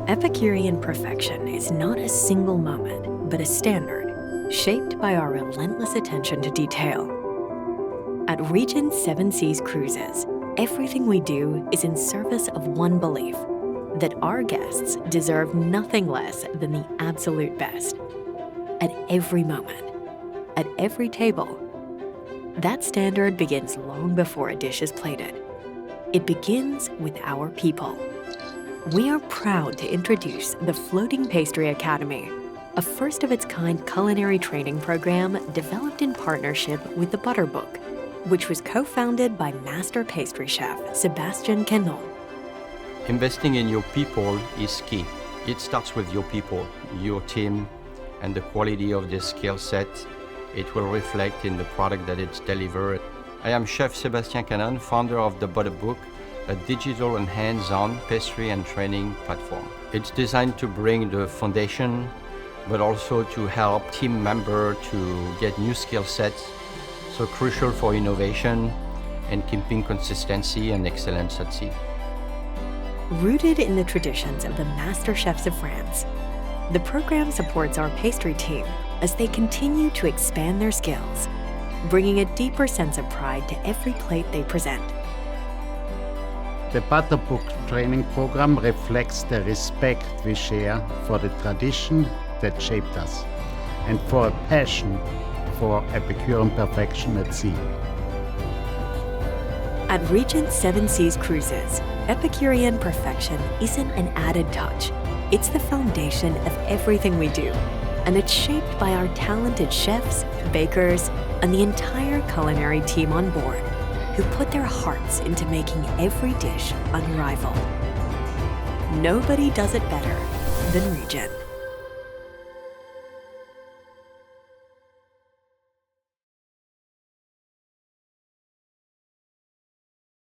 Epicurean perfection is not a single moment, but a standard, shaped by our relentless attention to detail. At Regent Seven Seas Cruises, everything we do is in service of one belief, that our guests deserve nothing less than the absolute best. At every moment, at every table. That standard begins long before a dish is plated. It begins with our people. We are proud to introduce the Floating Pastry Academy, a first-of-its-kind culinary training program developed in partnership with the Butter Book, which was co-founded by master pastry chef Sébastien Canon. Investing in your people is key. It starts with your people, your team, and the quality of their skill set. It will reflect in the product that it's delivered. I am Chef Sébastien Canon, founder of the Butter Book, a digital and hands-on pastry and training platform. It's designed to bring the foundation, but also to help team members to get new skill sets, so crucial for innovation and keeping consistency and excellence at sea. Rooted in the traditions of the master chefs of France, the program supports our pastry team as they continue to expand their skills, bringing a deeper sense of pride to every plate they present. The Butter Book training program reflects the respect we share for the tradition that shaped us and for a passion for Epicurean perfection at sea. At Regent Seven Seas Cruises, Epicurean perfection isn't an added touch. It's the foundation of everything we do, and it's shaped by our talented chefs, bakers, and the entire culinary team on board, who put their hearts into making every dish unrivaled. Nobody does it better than Regent.